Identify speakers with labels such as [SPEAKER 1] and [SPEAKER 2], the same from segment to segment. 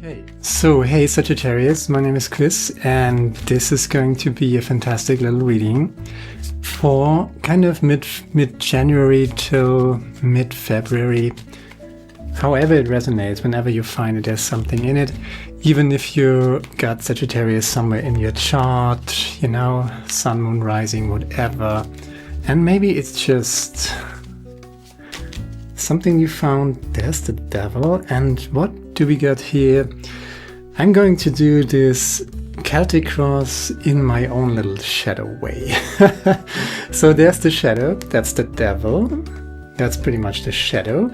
[SPEAKER 1] Okay, so hey Sagittarius, my name is Chris and this is going to be a fantastic little reading for kind of mid-January till mid-February. However it resonates, whenever you find it, there's something in it. Even if you got Sagittarius somewhere in your chart, you know, sun, moon, rising, whatever. And maybe it's just something you found. There's the devil. And what do we got here? I'm going to do this Celtic cross in my own little shadow way. So there's the shadow, that's the devil. That's pretty much the shadow.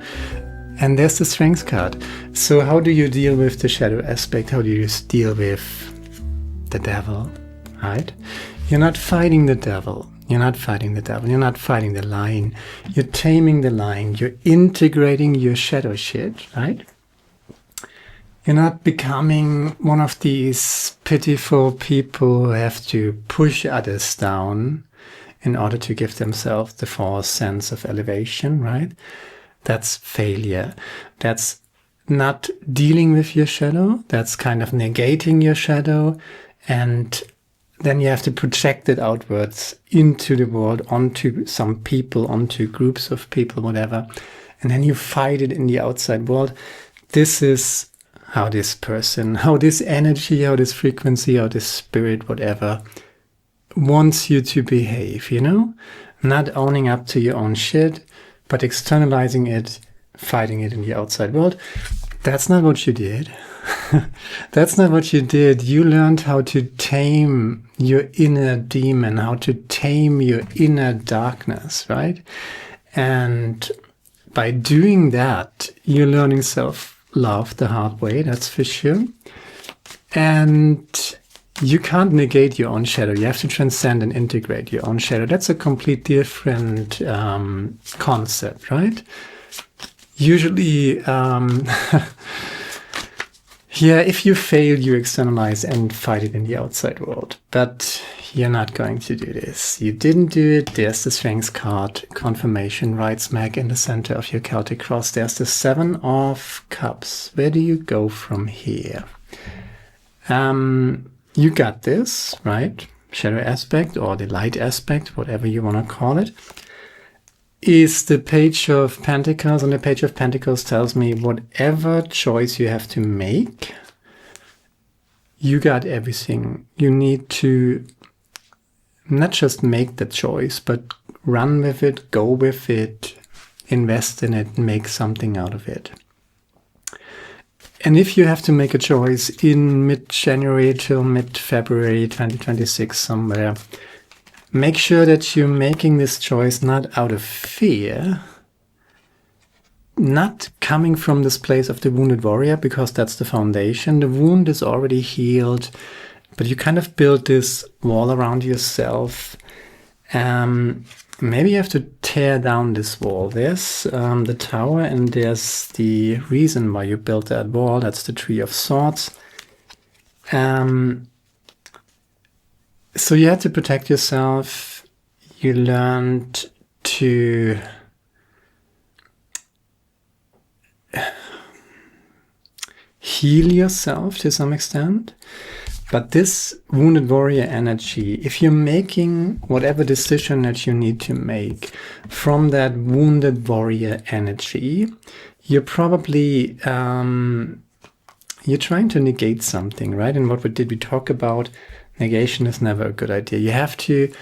[SPEAKER 1] And there's the strength card. So how do you deal with the shadow aspect? How do you deal with the devil, right? You're not fighting the devil. You're not fighting the devil. You're not fighting the lion. You're taming the lion. You're integrating your shadow shit, right? You're not becoming one of these pitiful people who have to push others down in order to give themselves the false sense of elevation, right? That's failure. That's not dealing with your shadow. That's kind of negating your shadow. And then you have to project it outwards into the world, onto some people, onto groups of people, whatever. And then you fight it in the outside world. This is how this person, how this energy, how this frequency, how this spirit, whatever, wants you to behave, you know? Not owning up to your own shit, but externalizing it, fighting it in the outside world. That's not what you did. That's not what you did. You learned how to tame your inner demon, how to tame your inner darkness, right? And by doing that, you're learning self-love the hard way, that's for sure. And you can't negate your own shadow. You have to transcend and integrate your own shadow. That's a complete different concept, right? Usually, yeah, if you fail, you externalize and fight it in the outside world. But you're not going to do this. You didn't do it. There's the Strength card, confirmation, right smack in the center of your Celtic cross. There's the Seven of Cups. Where do you go from here? You got this, right? Shadow aspect or the light aspect, whatever you want to call it, is the Page of Pentacles. And the Page of Pentacles tells me whatever choice you have to make, you got everything. You need to not just make the choice, but run with it, go with it, invest in it, make something out of it. And if you have to make a choice in mid-January till mid-February 2026 somewhere, make sure that you're making this choice not out of fear, not coming from this place of the wounded warrior, because that's the foundation. The wound is already healed, but you kind of build this wall around yourself. Maybe you have to tear down this wall. There's the tower, and there's the reason why you built that wall. That's the Tree of Swords. So you had to protect yourself. You learned to heal yourself to some extent. But this wounded warrior energy, if you're making whatever decision that you need to make from that wounded warrior energy, you're probably, you're trying to negate something, right? And what did we talk about? Negation is never a good idea. You have to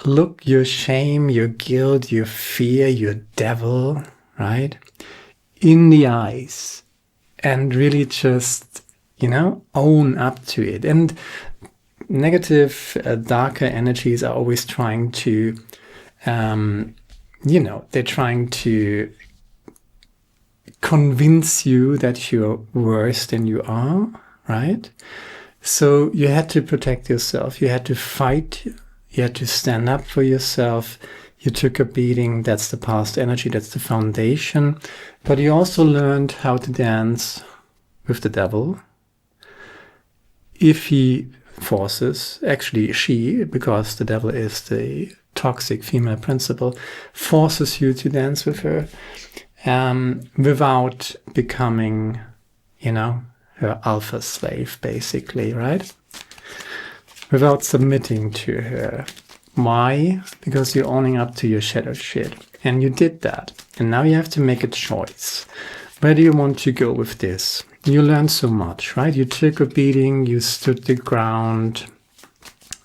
[SPEAKER 1] look your shame, your guilt, your fear, your devil, right, in the eyes and really just, you know, own up to it. And negative, darker energies are always trying to, you know, they're trying to convince you that you're worse than you are, right? So you had to protect yourself. You had to fight. You had to stand up for yourself. You took a beating. That's the past energy. That's the foundation. But you also learned how to dance with the devil. If he forces, actually she, because the devil is the toxic female principle, forces you to dance with her without becoming, you know, her alpha slave, basically, right? Without submitting to her. Why? Because you're owning up to your shadow shit. And you did that. And now you have to make a choice. Where do you want to go with this? You learned so much, right? You took a beating, you stood the ground.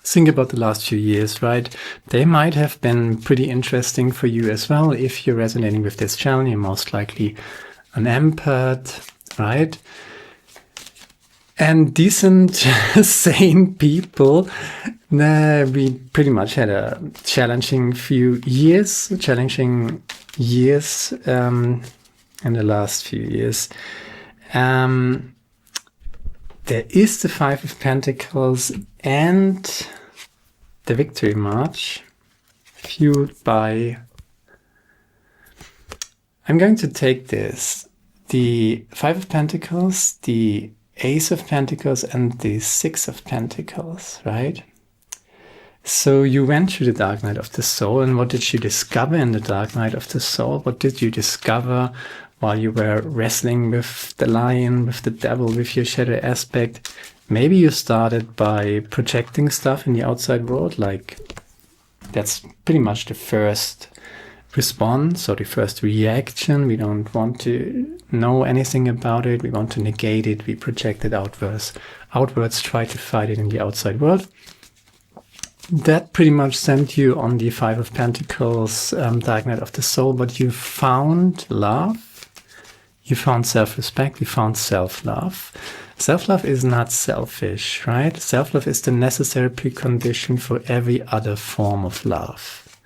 [SPEAKER 1] Think about the last few years, right? They might have been pretty interesting for you as well. If you're resonating with this channel, you're most likely an empath, right? And decent, sane people. We pretty much had a challenging years in the last few years. There is the Five of Pentacles and the Victory March, fueled by... I'm going to take this. The Five of Pentacles, the Ace of Pentacles, and the Six of Pentacles, right? So you went through the dark night of the soul, and what did you discover in the dark night of the soul? What did you discover while you were wrestling with the lion, with the devil, with your shadow aspect? Maybe you started by projecting stuff in the outside world, like that's pretty much the first response or the first reaction. We don't want to know anything about it. We want to negate it. We project it outwards, try to fight it in the outside world. That pretty much sent you on the Five of Pentacles, Dark Night of the Soul, but you found love. You found self-respect, you found self-love. Self-love is not selfish, right? Self-love is the necessary precondition for every other form of love.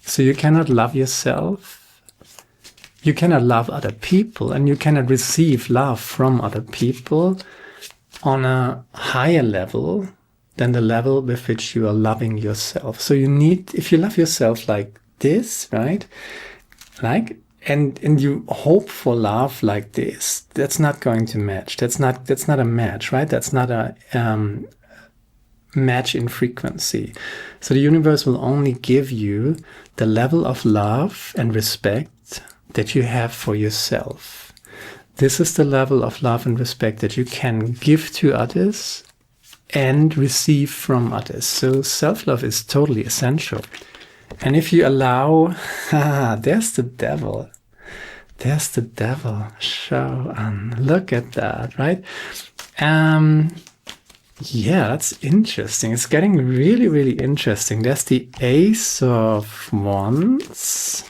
[SPEAKER 1] So you cannot love yourself, you cannot love other people, and you cannot receive love from other people on a higher level than the level with which you are loving yourself. So you need, if you love yourself like this, right? And you hope for love like this, that's not going to match. That's not a match, right? That's not a match in frequency. So the universe will only give you the level of love and respect that you have for yourself. This is the level of love and respect that you can give to others and receive from others. So self-love is totally essential. And if you allow, there's the devil. There's the devil. Show on. Look at that, right? Yeah, that's interesting. It's getting really, really interesting. There's the Ace of Wands,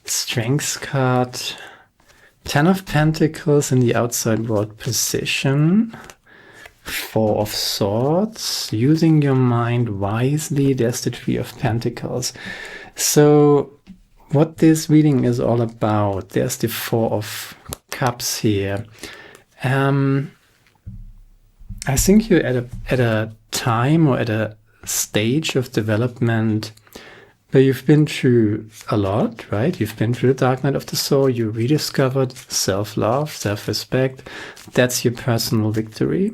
[SPEAKER 1] Strength card, Ten of Pentacles in the outside world position, Four of Swords, using your mind wisely. There's the Three of Pentacles. So what this reading is all about, there's the Four of Cups here. I think you're at a time or at a stage of development where you've been through a lot, right? You've been through the dark night of the soul. You rediscovered self-love, self-respect. That's your personal victory.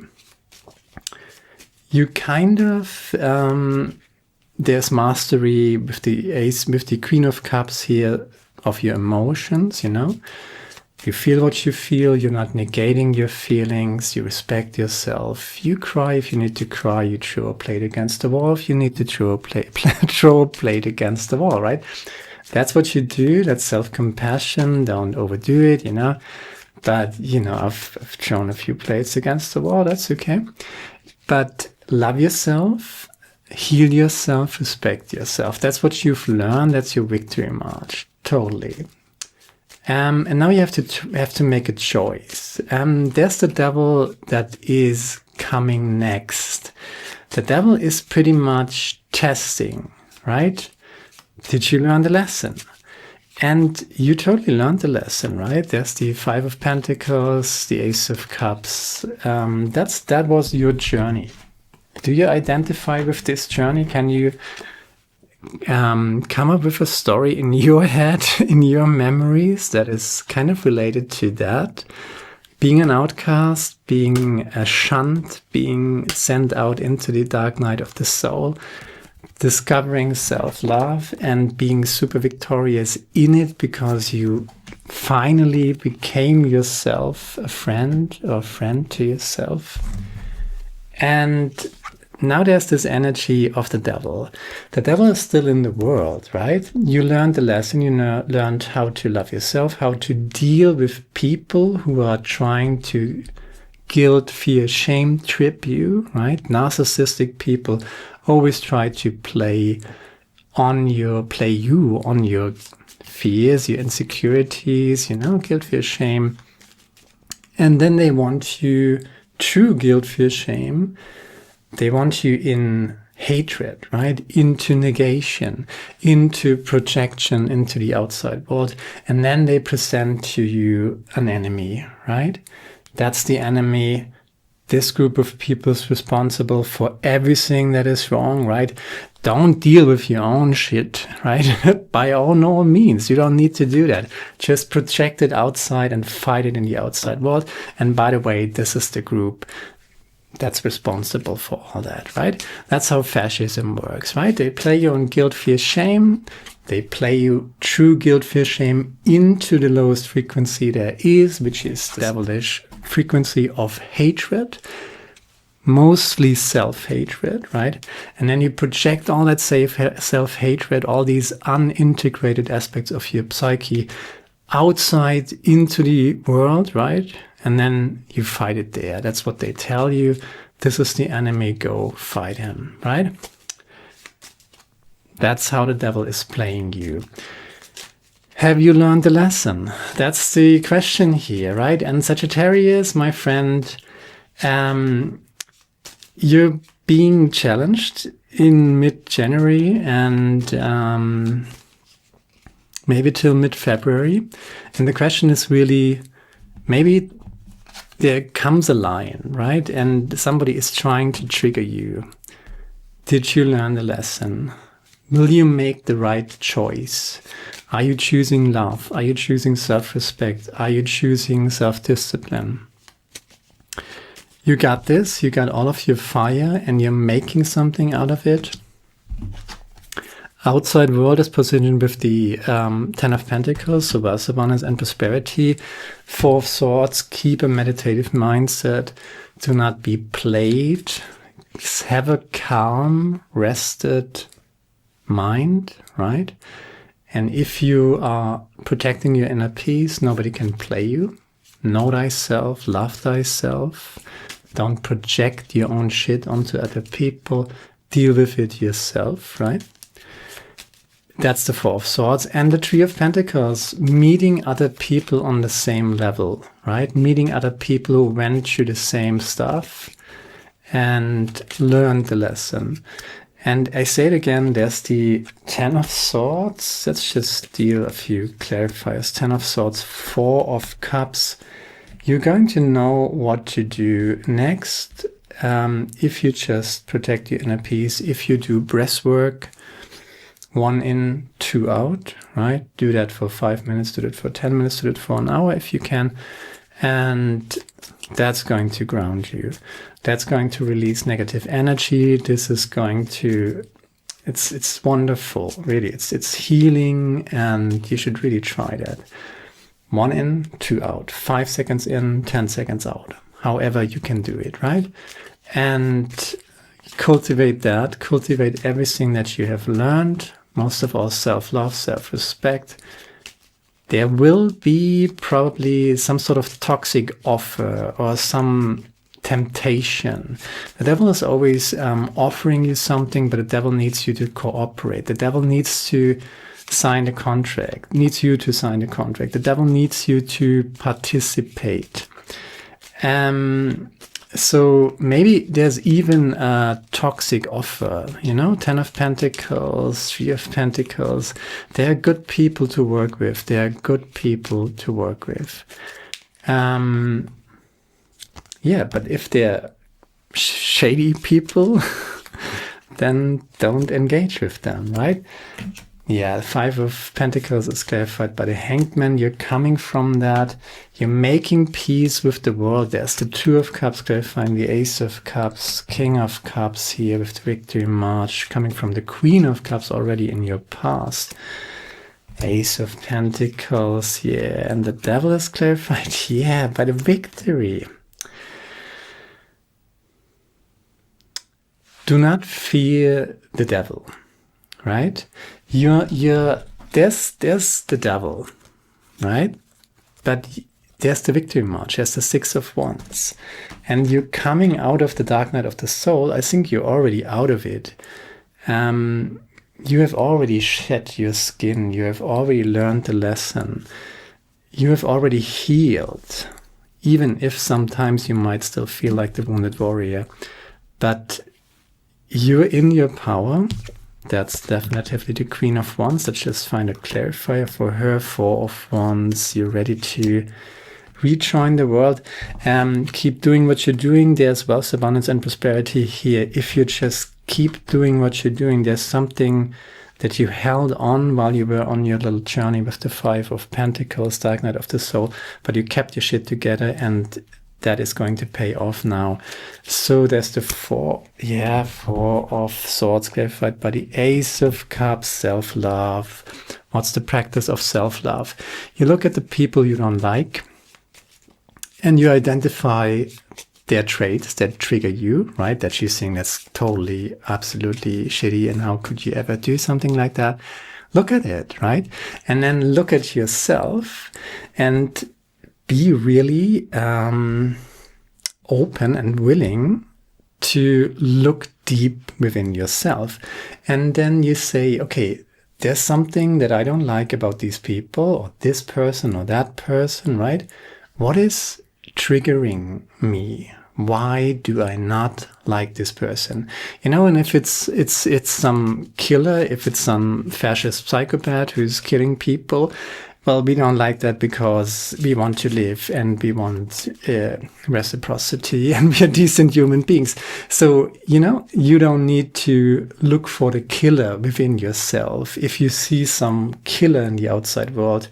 [SPEAKER 1] You kind of, there's mastery with the Ace, with the Queen of Cups here of your emotions, you know? You feel what you feel, you're not negating your feelings, you respect yourself. You cry if you need to cry, you throw a plate against the wall if you need to throw a plate against the wall, right? That's what you do, that's self-compassion, don't overdo it, you know? But, you know, I've thrown a few plates against the wall, that's okay. But love yourself, heal yourself, respect yourself. That's what you've learned, that's your victory march, totally. And now you have to make a choice. There's the devil that is coming next. The devil is pretty much testing, right? Did you learn the lesson? And you totally learned the lesson, right? There's the Five of Pentacles, the Ace of Cups. That was your journey. Do you identify with this journey? Can you come up with a story in your head, in your memories that is kind of related to that? Being an outcast, being shunned, being sent out into the dark night of the soul, discovering self-love and being super victorious in it because you finally became yourself a friend or friend to yourself. And now there's this energy of the devil. The devil is still in the world, right? You learned the lesson, you learned how to love yourself, how to deal with people who are trying to guilt, fear, shame trip you, right? Narcissistic people always try to play you on your fears, your insecurities, guilt, fear, shame. And then they want you, true guilt, fear, shame, they want you in hatred, right? Into negation, into projection, into the outside world. And then they present to you an enemy, right? That's the enemy. This group of people is responsible for everything that is wrong, right? Don't deal with your own shit, right? By all means, you don't need to do that. Just project it outside and fight it in the outside world. And by the way, this is the group that's responsible for all that, right? That's how fascism works, right? They play you on guilt, fear, shame. They play you true guilt, fear, shame into the lowest frequency there is, which is the devilish frequency of hatred, mostly self-hatred, right? And then you project all that self-hatred, all these unintegrated aspects of your psyche outside into the world, right? And then you fight it there. That's what they tell you. This is the enemy, go fight him, right? That's how the devil is playing you. Have you learned the lesson? That's the question here, right? And Sagittarius, my friend, you're being challenged in mid-January and maybe till mid-February. And the question is really, maybe there comes a line, right? And somebody is trying to trigger you. Did you learn the lesson? Will you make the right choice? Are you choosing love? Are you choosing self-respect? Are you choosing self-discipline? You got this. You got all of your fire and you're making something out of it. Outside world is positioned with the Ten of Pentacles, so wealth, abundance, and prosperity. Four of Swords, keep a meditative mindset. Do not be plagued. Have a calm, rested mind, right? And if you are protecting your inner peace, nobody can play you. Know thyself, love thyself. Don't project your own shit onto other people. Deal with it yourself, right? That's the Four of Swords. And the Three of Pentacles, meeting other people on the same level, right? Meeting other people who went through the same stuff and learned the lesson. And I say it again, there's the Ten of Swords. Let's just deal a few clarifiers. Ten of Swords, Four of Cups. You're going to know what to do next if you just protect your inner peace, if you do breath work, 1 in, 2 out, right? Do that for 5 minutes, do that for 10 minutes, do it for an hour if you can. And that's going to ground you. That's going to release negative energy. This is going to, it's wonderful, really. It's healing and you should really try that. 1 in, 2 out, 5 seconds in, 10 seconds out. However you can do it, right? And cultivate that, cultivate everything that you have learned. Most of all, self-love, self-respect. There will be probably some sort of toxic offer or some temptation. The devil is always offering you something, but the devil needs you to cooperate. The devil needs to sign the contract, needs you to sign the contract. The devil needs you to participate. So maybe there's even a toxic offer, you know, 10 of Pentacles, 3 of Pentacles. They're good people to work with. They're good people to work with. Yeah, but if they're shady people, then don't engage with them, right? Yeah, 5 of Pentacles is clarified by the Hanged Man. You're coming from that. You're making peace with the world. There's the 2 of Cups clarifying the Ace of Cups, King of Cups here with the Victory March, coming from the Queen of Cups already in your past. Ace of Pentacles, yeah, and the Devil is clarified, yeah, by the victory. Do not fear the devil, right? There's the devil, right? But there's the victory march, there's the Six of Wands. And you're coming out of the dark night of the soul. I think you're already out of it. You have already shed your skin. You have already learned the lesson. You have already healed, even if sometimes you might still feel like the wounded warrior. But you're in your power. That's definitely the Queen of Wands. Let's just find a clarifier for her. Four of Wands. You're ready to rejoin the world. Keep doing what you're doing. There's wealth, abundance, and prosperity here. If you just keep doing what you're doing, there's something that you held on while you were on your little journey with the Five of Pentacles, Dark Night of the Soul, but you kept your shit together, and that is going to pay off now. So there's the Four of Swords clarified by the Ace of Cups, self-love. What's the practice of self-love? You look at the people you don't like, and you identify their traits that trigger you, right? That you think that's totally, absolutely shitty, and how could you ever do something like that? Look at it, right? And then look at yourself and be really open and willing to look deep within yourself. And then you say, okay, there's something that I don't like about these people, or this person, or that person, right? What is triggering me? Why do I not like this person? You know, and if it's some killer, if it's some fascist psychopath who's killing people, well, we don't like that because we want to live and we want reciprocity, and we are decent human beings. So, you know, you don't need to look for the killer within yourself. If you see some killer in the outside world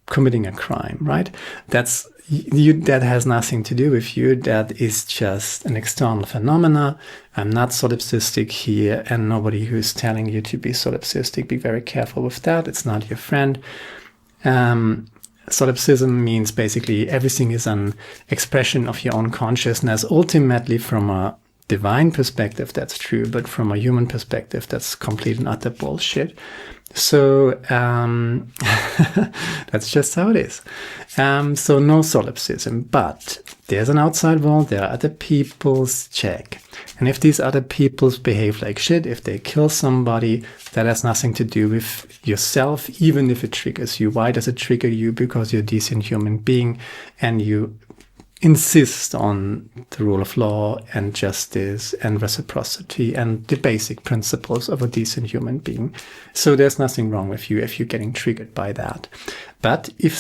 [SPEAKER 1] committing a crime, right? That has nothing to do with you. That is just an external phenomena. I'm not solipsistic here, and nobody who's telling you to be solipsistic, be very careful with that. It's not your friend. Solipsism means basically everything is an expression of your own consciousness. Ultimately, from a divine perspective, that's true, but from a human perspective, that's complete and utter bullshit. So that's just how it is. So no solipsism, but there's an outside world, there are other people's check. And if these other peoples behave like shit, if they kill somebody, that has nothing to do with yourself, even if it triggers you. Why does it trigger you? Because you're a decent human being and you insist on the rule of law and justice and reciprocity and the basic principles of a decent human being. So there's nothing wrong with you if you're getting triggered by that. But if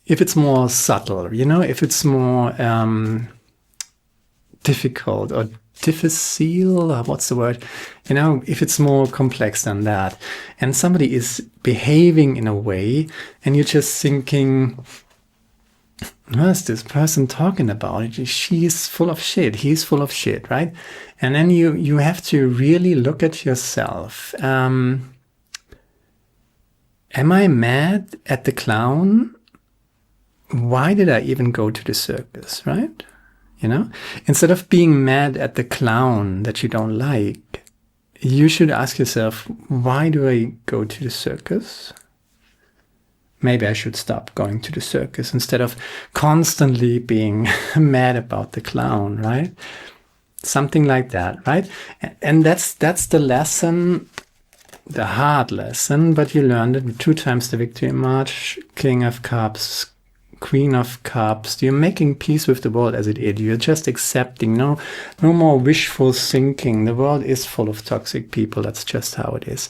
[SPEAKER 1] it's more subtle, you know, if it's more difficult or difficile, what's the word? You know, if it's more complex than that, and somebody is behaving in a way and you're just thinking, what is this person talking about? She's full of shit. He's full of shit, right? And then you have to really look at yourself. Am I mad at the clown? Why did I even go to the circus, right? You know, instead of being mad at the clown that you don't like, you should ask yourself, why do I go to the circus? Maybe I should stop going to the circus instead of constantly being mad about the clown, right? Something like that, right? And that's the lesson, the hard lesson, but you learned it 2 times the victory march, King of Cups, Queen of Cups. You're making peace with the world as it is. You're just accepting. No more wishful thinking. The world is full of toxic people. That's just how it is.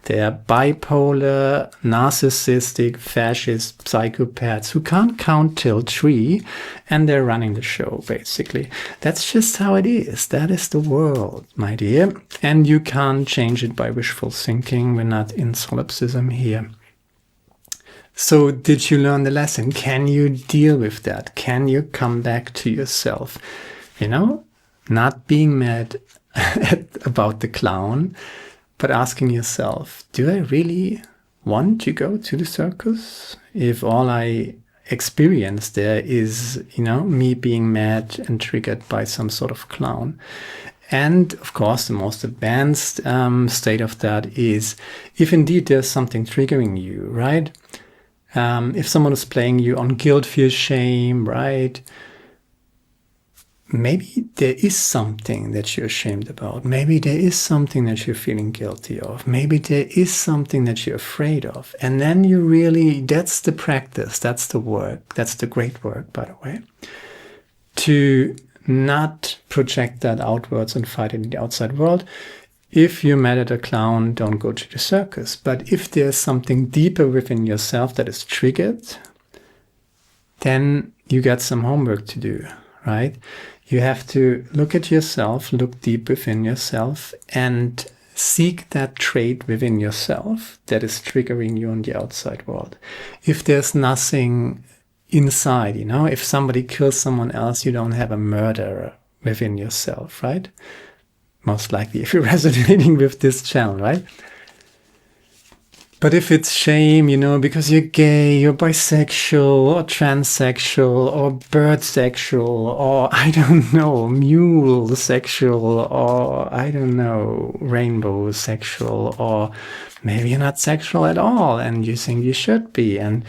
[SPEAKER 1] They're bipolar, narcissistic, fascist, psychopaths who can't count till 3, and they're running the show, basically. That's just how it is. That is the world, my dear. And you can't change it by wishful thinking. We're not in solipsism here. So did you learn the lesson? Can you deal with that? Can you come back to yourself? You know, not being mad about the clown, but asking yourself, do I really want to go to the circus if all I experience there is, me being mad and triggered by some sort of clown? And of course, the most advanced state of that is if indeed there's something triggering you, right? If someone is playing you on guilt, fear, shame, right? Maybe there is something that you're ashamed about. Maybe there is something that you're feeling guilty of. Maybe there is something that you're afraid of. And then that's the practice, that's the work, that's the great work, by the way, to not project that outwards and fight in the outside world. If you're mad at a clown, don't go to the circus. But if there's something deeper within yourself that is triggered, then you got some homework to do, right? You have to look at yourself, look deep within yourself, and seek that trait within yourself that is triggering you on the outside world. If there's nothing inside, if somebody kills someone else, you don't have a murderer within yourself, right? Most likely if you're resonating with this channel, right? But if it's shame, because you're gay, you're bisexual, or transsexual, or bird sexual, or I don't know, mule sexual, or I don't know, rainbow sexual, or maybe you're not sexual at all and you think you should be, and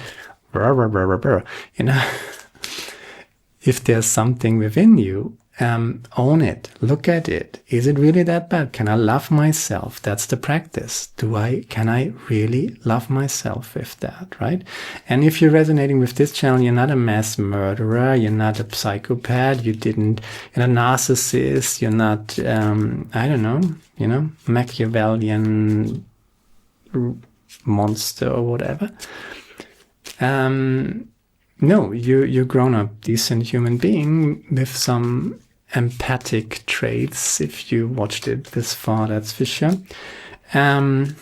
[SPEAKER 1] if there's something within you, own it, look at it. Is it really that bad? Can I love myself? That's the practice. Can I really love myself with that, right? And if you're resonating with this channel, you're not a mass murderer, you're not a psychopath, you're not a narcissist, you're not, Machiavellian monster or whatever. No, you're grown up, decent human being with some empathic traits. If you watched it this far, that's for sure. That's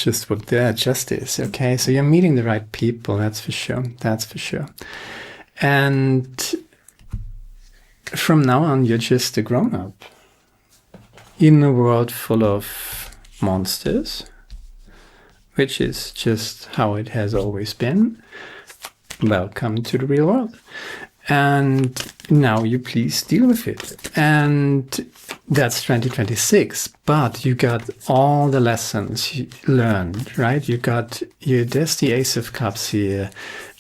[SPEAKER 1] just what that just is. Okay, so you're meeting the right people. That's for sure. That's for sure. And from now on, you're just a grown up in a world full of monsters, which is just how it has always been. Welcome to the real world. And now you please deal with it. And that's 2026. But you got all the lessons you learned, right? There's the Ace of Cups here.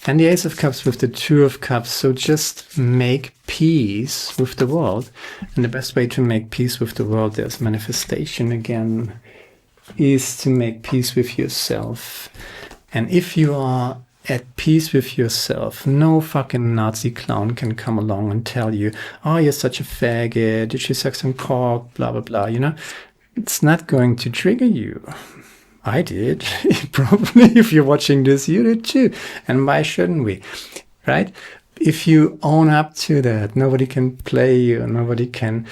[SPEAKER 1] And the Ace of Cups with the Two of Cups. So just make peace with the world. And the best way to make peace with the world, there's manifestation again, is to make peace with yourself. And if you are at peace with yourself, no fucking Nazi clown can come along and tell you, oh, you're such a faggot, you should suck some cock, blah, blah, blah, It's not going to trigger you. I did. Probably if you're watching this, you did too. And why shouldn't we? Right? If you own up to that, nobody can play you, nobody can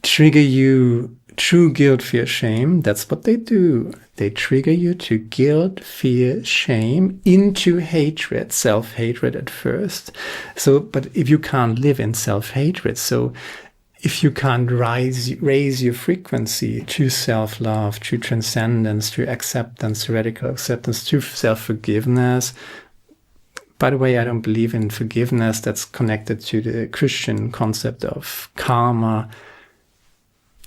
[SPEAKER 1] trigger you. True guilt, fear, shame, that's what they do. They trigger you to guilt, fear, shame, into hatred, self-hatred at first. But if you can't live in self-hatred, so if you can't raise your frequency to self-love, to transcendence, to acceptance, to radical acceptance, to self-forgiveness. By the way, I don't believe in forgiveness. That's connected to the Christian concept of karma.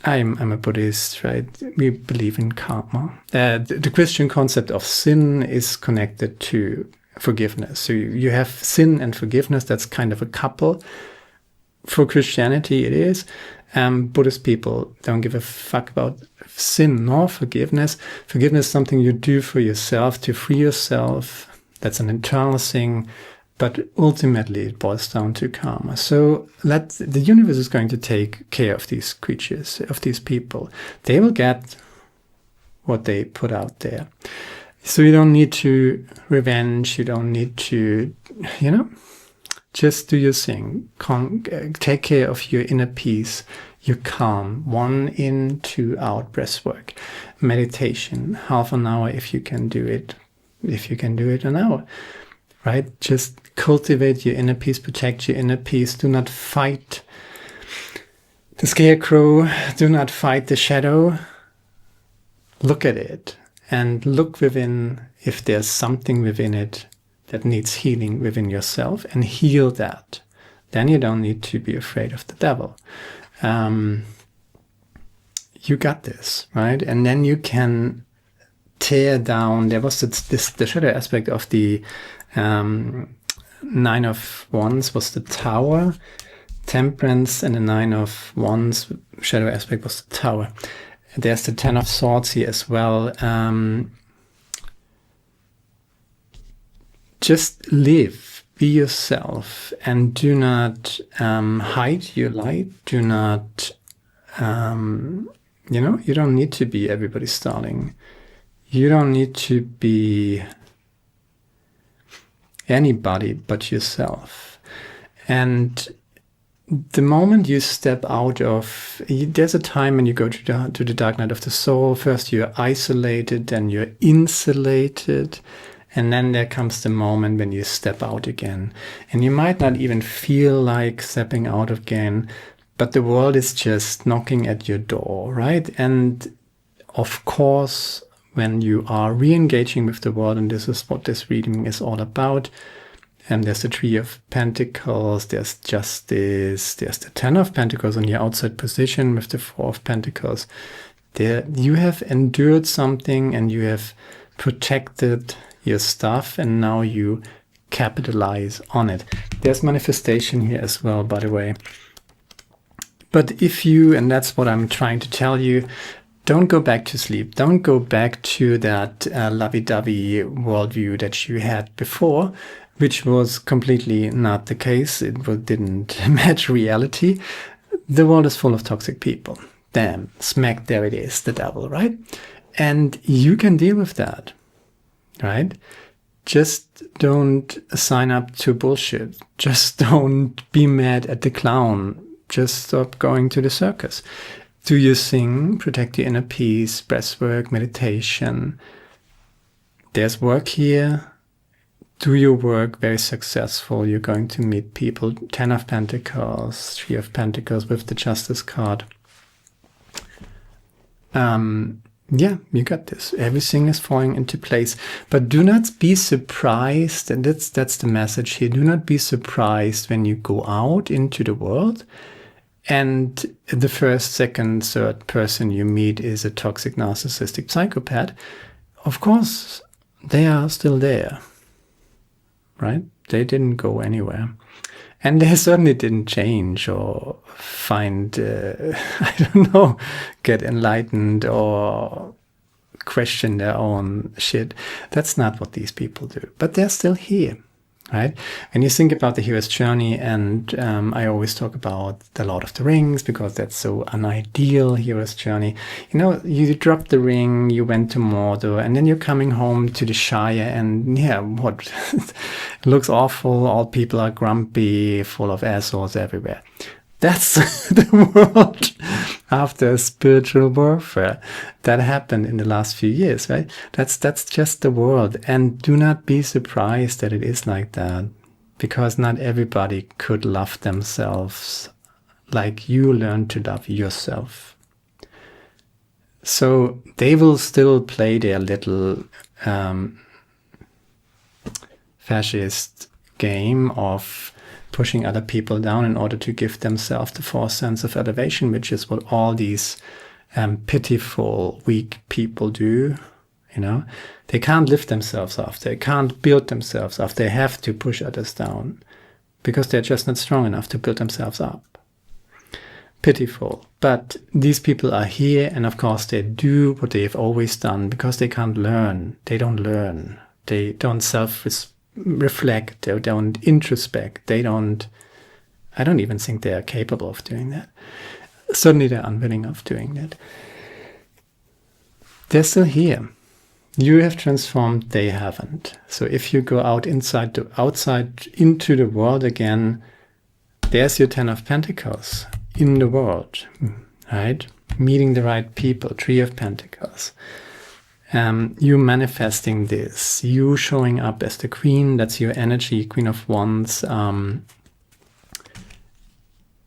[SPEAKER 1] I'm a Buddhist, right? We believe in karma. The Christian concept of sin is connected to forgiveness. So you have sin and forgiveness. That's kind of a couple. For Christianity, it is. Buddhist people don't give a fuck about sin nor forgiveness. Forgiveness is something you do for yourself to free yourself. That's an internal thing. But ultimately, it boils down to karma. So the universe is going to take care of these creatures, of these people. They will get what they put out there. So you don't need to revenge. You don't need to, just do your thing. Take care of your inner peace, your calm. 1 in, 2 out breath work. Meditation, half an hour if you can do it. If you can do it, an hour. Right? Just cultivate your inner peace, protect your inner peace. Do not fight the scarecrow. Do not fight the shadow. look at it and look within if there's something within it that needs healing within yourself, and heal that. Then you don't need to be afraid of the devil. You got this, right? And then you can tear down. There was the shadow aspect of the Nine of Wands was the Tower, Temperance, and the Nine of Wands shadow aspect was the Tower. There's the Ten of Swords here as well. Just live, be yourself, and do not hide your light. Do not, you don't need to be everybody's darling. You don't need to be anybody but yourself. And the moment you step out of, there's a time when you go to the dark night of the soul. First you're isolated, then you're insulated, and then there comes the moment when you step out again. And you might not even feel like stepping out again, but the world is just knocking at your door, right? And of course, when you are re-engaging with the world, and this is what this reading is all about, and there's the Three of Pentacles, there's Justice, there's the Ten of Pentacles on your outside position with the Four of Pentacles. There, you have endured something and you have protected your stuff, and now you capitalize on it. There's manifestation here as well, by the way. But if you, and that's what I'm trying to tell you, don't go back to sleep. Don't go back to that lovey-dovey worldview that you had before, which was completely not the case. It didn't match reality. The world is full of toxic people. Damn, smack there it is, the devil, right? And you can deal with that, right? Just don't sign up to bullshit. Just don't be mad at the clown. Just stop going to the circus. Do your thing, protect your inner peace, breathwork, meditation. There's work here. Do your work, very successful. You're going to meet people. Ten of Pentacles, Three of Pentacles with the Justice card. Yeah, you got this. Everything is falling into place. But do not be surprised, and that's the message here. Do not be surprised when you go out into the world and the first, second, third person you meet is a toxic, narcissistic psychopath. Of course, they are still there, right? They didn't go anywhere. And they certainly didn't change or find, I don't know, get enlightened or question their own shit. That's not what these people do. But they're still here, right? When you think about the hero's journey, and I always talk about the Lord of the Rings because that's so an ideal hero's journey. You know, you dropped the ring, you went to Mordor, and then you're coming home to the Shire, and yeah, what? It looks awful. All people are grumpy, full of assholes everywhere. That's the world after spiritual warfare that happened in the last few years, right? That's just the world. And do not be surprised that it is like that, because not everybody could love themselves like you learned to love yourself. So they will still play their little fascist game of pushing other people down in order to give themselves the false sense of elevation, which is what all these pitiful, weak people do. You know, they can't lift themselves up. They can't build themselves up. They have to push others down because they're just not strong enough to build themselves up. Pitiful. But these people are here, and of course they do what they've always done because they can't learn. They don't learn. They don't self-reflect. They don't introspect. I don't even think they are capable of doing that. Certainly they're unwilling of doing that. They're still here. You have transformed, they haven't. So if you go out outside into the world again, there's your Ten of Pentacles in the world, right? Meeting the right people, Three of Pentacles. You manifesting this, you showing up as the Queen, that's your energy, Queen of Wands.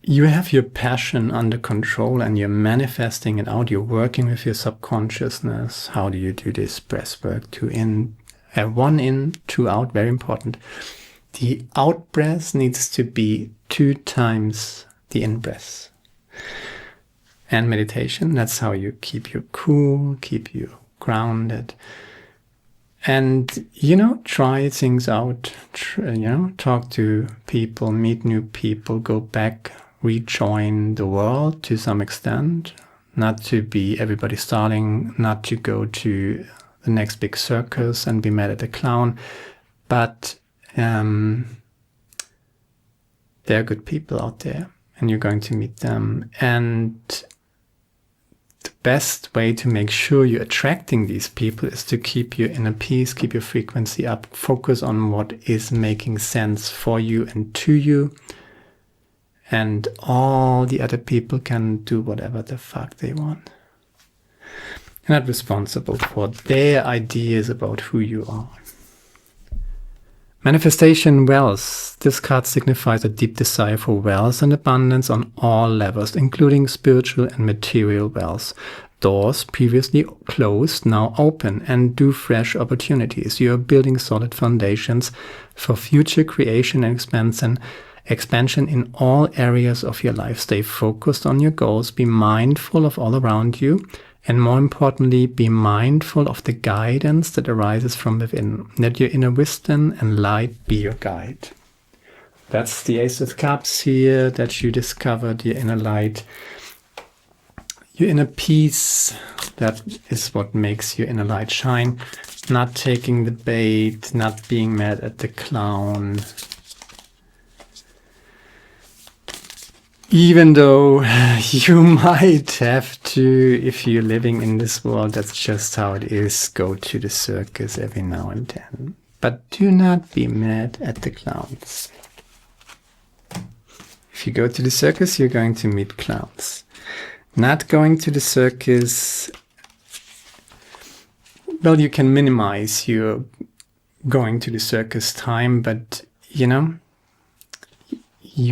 [SPEAKER 1] you have your passion under control and you're manifesting it out. You're working with your subconsciousness. How do you do this breath work? 1 in, 2 out, very important. The out breath needs to be 2 times the in breath. And meditation, that's how you keep you cool, keep you grounded. And, try things out, talk to people, meet new people, go back, rejoin the world to some extent, not to be everybody's darling, not to go to the next big circus and be mad at the clown, but there are good people out there and you're going to meet them. And the best way to make sure you're attracting these people is to keep your inner peace, keep your frequency up, focus on what is making sense for you and to you. And all the other people can do whatever the fuck they want. You're not responsible for their ideas about who you are. Manifestation wealth. This card signifies a deep desire for wealth and abundance on all levels, including spiritual and material wealth. Doors previously closed now open and do fresh opportunities. You are building solid foundations for future creation and expansion in all areas of your life. Stay focused on your goals. Be mindful of all around you. And more importantly, be mindful of the guidance that arises from within. Let your inner wisdom and light be your guide. That's the Ace of Cups here, that you discovered your inner light. Your inner peace, that is what makes your inner light shine. Not taking the bait, not being mad at the clown. Even though you might have to, if you're living in this world, that's just how it is, go to the circus every now and then. But do not be mad at the clowns. If you go to the circus, you're going to meet clowns. Not going to the circus, well, you can minimize your going to the circus time, but, you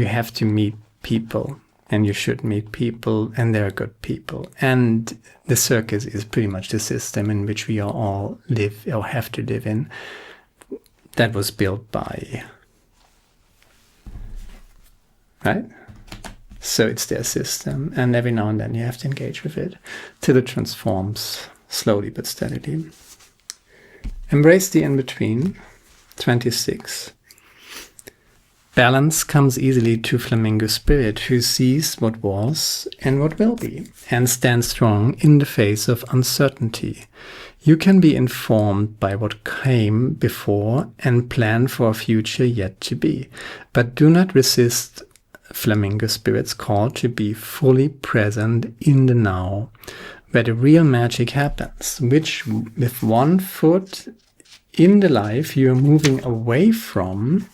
[SPEAKER 1] have to meet people, and you should meet people, and they're good people. And the circus is pretty much the system in which we all live or have to live in. That was built by, right? So it's their system, and every now and then you have to engage with it till it transforms slowly but steadily. Embrace the in-between. 26. Balance comes easily to Flamingo Spirit, who sees what was and what will be, and stands strong in the face of uncertainty. You can be informed by what came before and plan for a future yet to be, but do not resist Flamingo Spirit's call to be fully present in the now, where the real magic happens, which with one foot in the life you are moving away from,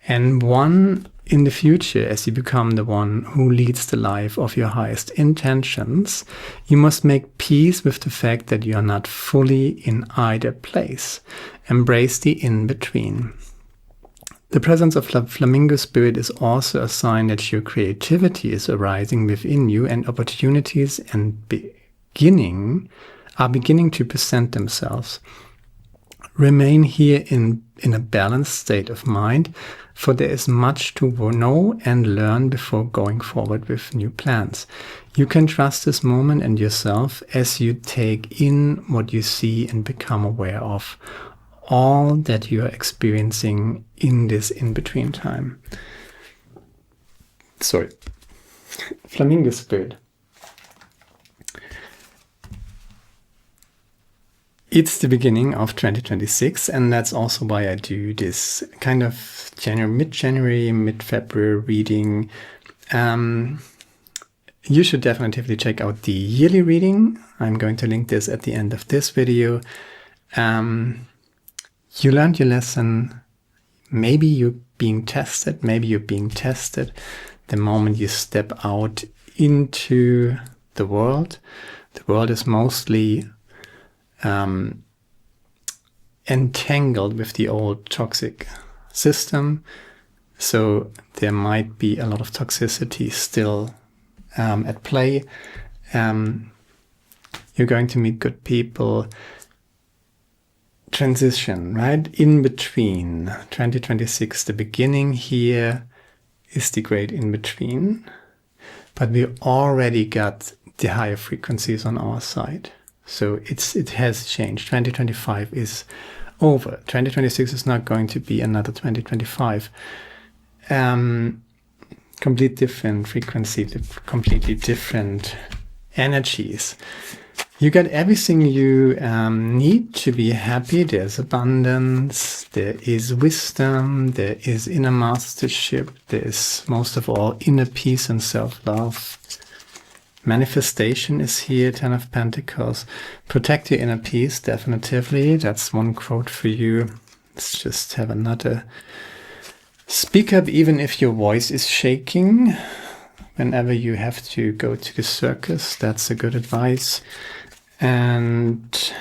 [SPEAKER 1] and one in the future, as you become the one who leads the life of your highest intentions, you must make peace with the fact that you are not fully in either place. Embrace the in-between. The presence of Flamingo Spirit is also a sign that your creativity is arising within you, and opportunities are beginning to present themselves. Remain here in a balanced state of mind, for there is much to know and learn before going forward with new plans. You can trust this moment and yourself as you take in what you see and become aware of all that you are experiencing in this in-between time. Sorry. Flamingo Spirit. It's the beginning of 2026, and that's also why I do this kind of mid-January, mid-February reading. You should definitely check out the yearly reading. I'm going to link this at the end of this video. You learned your lesson. Maybe you're being tested. The moment you step out into the world. The world is mostly entangled with the old toxic system. So there might be a lot of toxicity still at play. You're going to meet good people. Transition, right? In between 2026, the beginning here is the great in between. But we already got the higher frequencies on our side. So it has changed. 2025 is over. 2026 is not going to be another 2025. Complete different frequency, completely different energies. You got everything you need to be happy. There's abundance, there is wisdom, there is inner mastership, there is most of all inner peace and self-love. Manifestation is here, 10 of Pentacles. Protect your inner peace, definitively. That's one quote for you. Let's just have another. Speak up even if your voice is shaking. Whenever you have to go to the circus, that's a good advice. And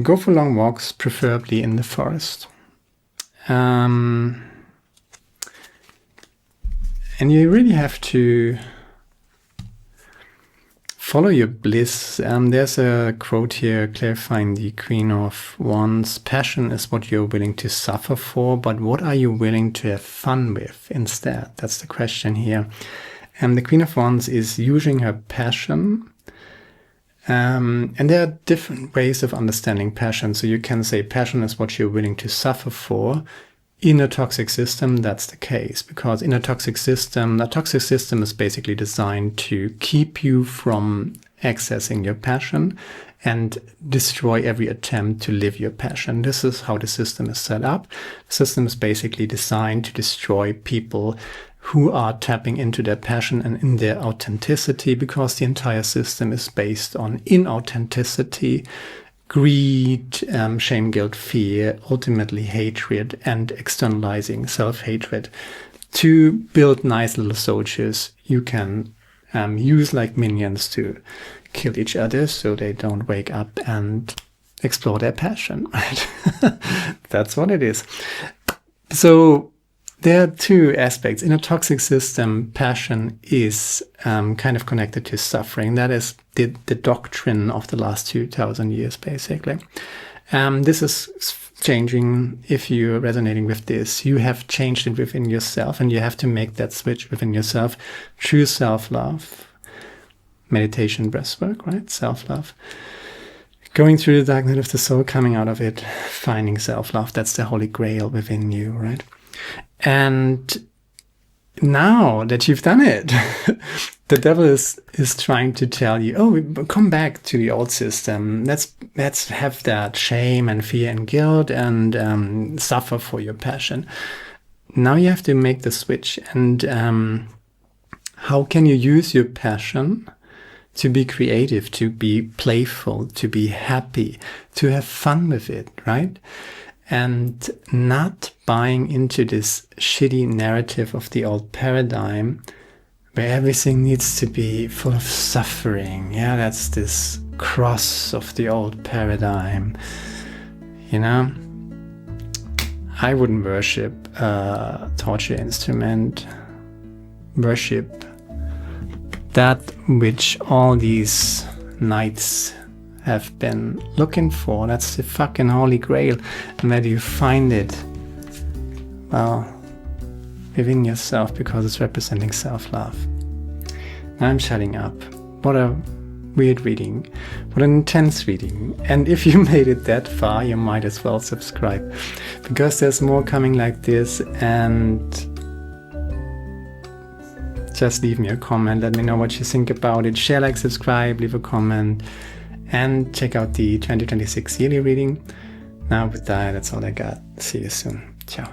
[SPEAKER 1] go for long walks, preferably in the forest. And you really have to follow your bliss. There's a quote here clarifying the Queen of Wands. Passion is what you're willing to suffer for, but what are you willing to have fun with instead? That's the question here. And the Queen of Wands is using her passion. And there are different ways of understanding passion. So you can say passion is what you're willing to suffer for. In a toxic system, that's the case. Because in a toxic system is basically designed to keep you from accessing your passion and destroy every attempt to live your passion. This is how the system is set up. The system is basically designed to destroy people who are tapping into their passion and in their authenticity, because the entire system is based on inauthenticity, greed, shame, guilt, fear, ultimately hatred, and externalizing self-hatred. To build nice little soldiers you can use like minions to kill each other so they don't wake up and explore their passion, right? That's what it is. So there are two aspects. In a toxic system, passion is kind of connected to suffering. That is the doctrine of the last 2,000 years, basically. This is changing. If you're resonating with this, you have changed it within yourself, and you have to make that switch within yourself. True self-love, meditation, breathwork, right? Self-love. Going through the dark night of the soul, coming out of it, finding self-love. That's the holy grail within you, right? And now that you've done it, the devil is trying to tell you, oh, come back to the old system. Let's have that shame and fear and guilt and suffer for your passion. Now you have to make the switch. And how can you use your passion to be creative, to be playful, to be happy, to have fun with it, right? And not buying into this shitty narrative of the old paradigm where everything needs to be full of suffering. Yeah, that's this cross of the old paradigm. You know, I wouldn't worship a torture instrument. Worship that which all these knights have been looking for. That's the fucking holy grail. And where do you find it? Well, within yourself, because it's representing self-love. Now I'm shutting up. What a weird reading. What an intense reading. And if you made it that far, you might as well subscribe, because there's more coming like this. And just leave me a comment. Let me know what you think about it. Share, like, subscribe, leave a comment. And check out the 2026 yearly reading. Now with that, that's all I got. See you soon. Ciao.